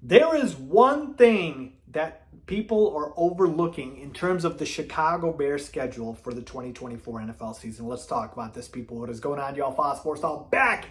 There is one thing that people are overlooking in terms of the Chicago Bears schedule for the 2024 NFL season. Let's talk about this, people. What is going on, y'all? Faiz Sports Talk back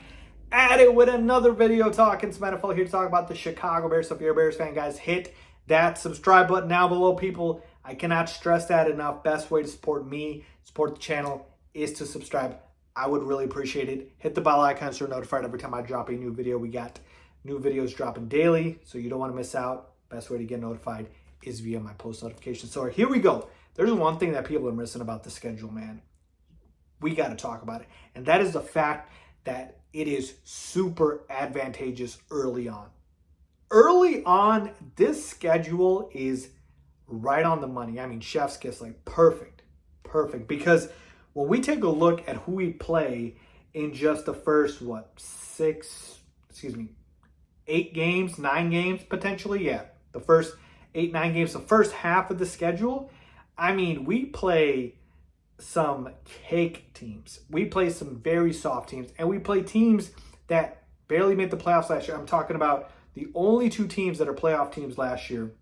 at it with another video talking some NFL here to talk about the Chicago Bears. So if you're a Bears fan, guys, hit that subscribe button down below, people. I cannot stress that enough. Best way to support me, support the channel, is to subscribe. I would really appreciate it. Hit the bell icon so you're notified every time I drop a new video. We got new videos dropping daily, so you don't want to miss out. Best way to get notified is via my post notifications. So here we go. There's one thing that people are missing about the schedule, man. We got to talk about it. And that is the fact that it is super advantageous early on. Early on, this schedule is right on the money. I mean, chef's kiss, like perfect. Because when we take a look at who we play in just the first, 8 games, 9 games potentially, yeah. The first 8, 9 games, the first half of the schedule, I mean, we play some cake teams. We play some very soft teams, and we play teams that barely made the playoffs last year. I'm talking about the only 2 teams that are playoff teams last year,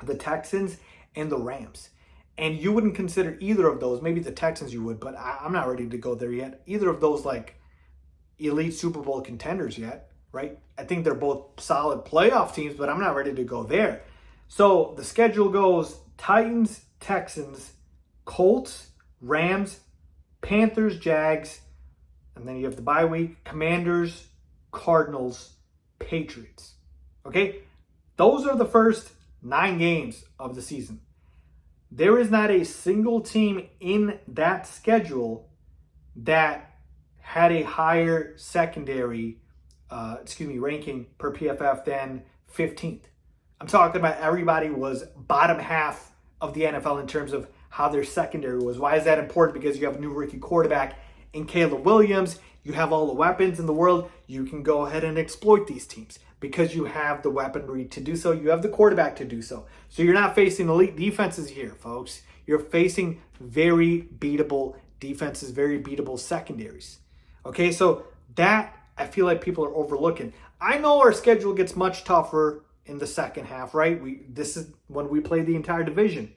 the Texans and the Rams. And you wouldn't consider either of those, maybe the Texans you would, but I'm not ready to go there yet. Either of those like elite Super Bowl contenders yet, right? I think they're both solid playoff teams, but I'm not ready to go there. So the schedule goes Titans, Texans, Colts, Rams, Panthers, Jags, and then you have the bye week, Commanders, Cardinals, Patriots. Okay? Those are the first 9 games of the season. There is not a single team in that schedule that had a higher secondary ranking per PFF than 15th. I'm talking about everybody was bottom half of the NFL in terms of how their secondary was. Why is that important? Because you have a new rookie quarterback in Caleb Williams. You have all the weapons in the world. You can go ahead and exploit these teams because you have the weaponry to do so. You have the quarterback to do so. So you're not facing elite defenses here, folks. You're facing very beatable defenses, very beatable secondaries. Okay, so that I feel like people are overlooking. I know our schedule gets much tougher in the second half, right? This is when we play the entire division.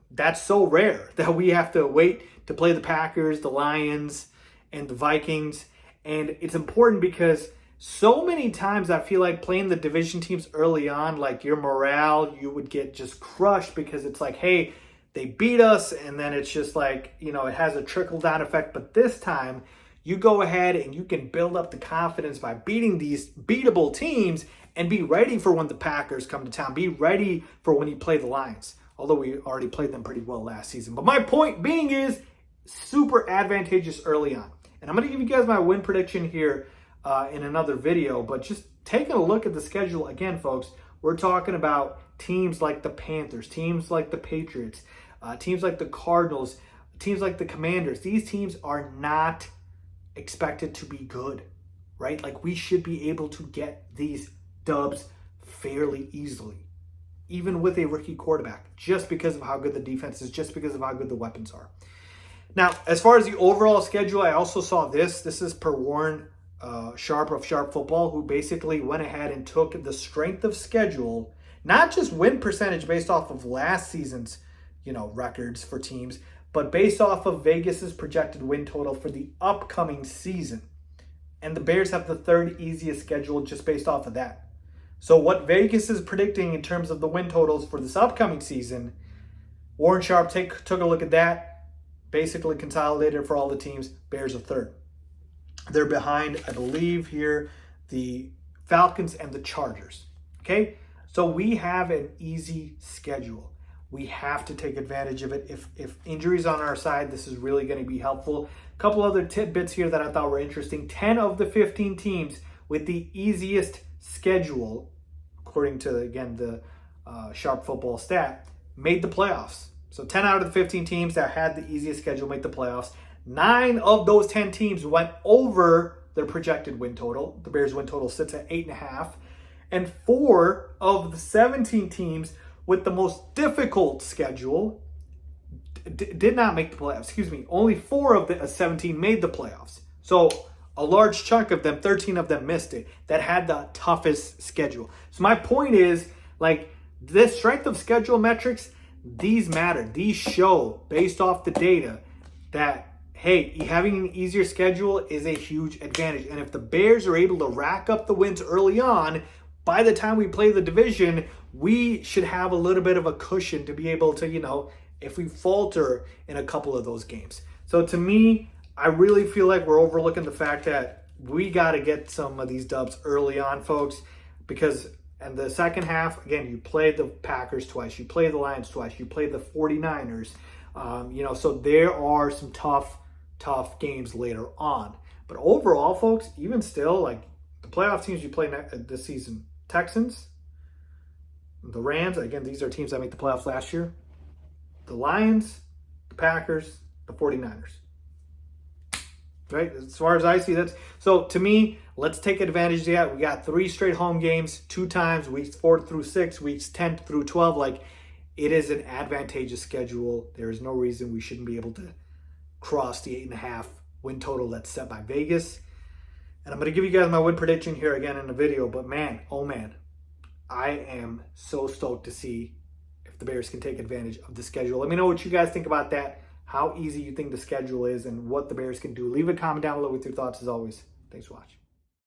That's so rare that we have to wait to play the Packers, the Lions, and the Vikings. And it's important because so many times I feel like playing the division teams early on, like your morale, you would get just crushed because it's like, hey, they beat us. And then it's just like, it has a trickle-down effect. But this time, you go ahead and you can build up the confidence by beating these beatable teams and be ready for when the Packers come to town. Be ready for when you play the Lions. Although we already played them pretty well last season. But my point being is super advantageous early on. And I'm going to give you guys my win prediction here in another video. But just taking a look at the schedule again, folks, we're talking about teams like the Panthers, teams like the Patriots, teams like the Cardinals, teams like the Commanders. These teams are not expected to be good, right? Like we should be able to get these dubs fairly easily, even with a rookie quarterback, just because of how good the defense is, just because of how good the weapons are. Now, as far as the overall schedule, I also saw this. This is per Warren Sharp of Sharp Football, who basically went ahead and took the strength of schedule, not just win percentage based off of last season's, records for teams, but based off of Vegas's projected win total for the upcoming season. And the Bears have the 3rd easiest schedule just based off of that. So what Vegas is predicting in terms of the win totals for this upcoming season, Warren Sharp took a look at that, basically consolidated for all the teams. Bears are 3rd. They're behind, I believe here, the Falcons and the Chargers. Okay? So we have an easy schedule. We have to take advantage of it. If injuries on our side, this is really going to be helpful. A couple other tidbits here that I thought were interesting. 10 of the 15 teams with the easiest schedule, according to, again, the Sharp Football stat, made the playoffs. So 10 out of the 15 teams that had the easiest schedule made the playoffs. 9 of those 10 teams went over their projected win total. The Bears' win total sits at 8.5. And 4 of the 17 teams with the most difficult schedule did not make the playoffs. Only 4 of the 17 made the playoffs. So A large chunk of them, 13 of them missed it, that had the toughest schedule. So my point is, like, this strength of schedule metrics, these matter. These show, based off the data, that, hey, having an easier schedule is a huge advantage. And if the Bears are able to rack up the wins early on, by the time we play the division, we should have a little bit of a cushion to be able to, if we falter in a couple of those games. So to me, I really feel like we're overlooking the fact that we got to get some of these dubs early on, folks, because in the second half, again, you play the Packers twice, you play the Lions twice, you play the 49ers, so there are some tough games later on. But overall, folks, even still, like the playoff teams you play this season, Texans, the Rams, again, these are teams that made the playoffs last year, the Lions, the Packers, the 49ers. Right? As far as I see, that's so to me, let's take advantage of that. We got 3 straight home games, 2 times, weeks 4 through 6, weeks 10 through 12. Like, it is an advantageous schedule. There is no reason we shouldn't be able to cross the 8.5 win total that's set by Vegas. And I'm going to give you guys my win prediction here again in the video. But man, oh man, I am so stoked to see if the Bears can take advantage of the schedule. Let me know what you guys think about that, how easy you think the schedule is, and what the Bears can do. Leave a comment down below with your thoughts as always. Thanks for watching.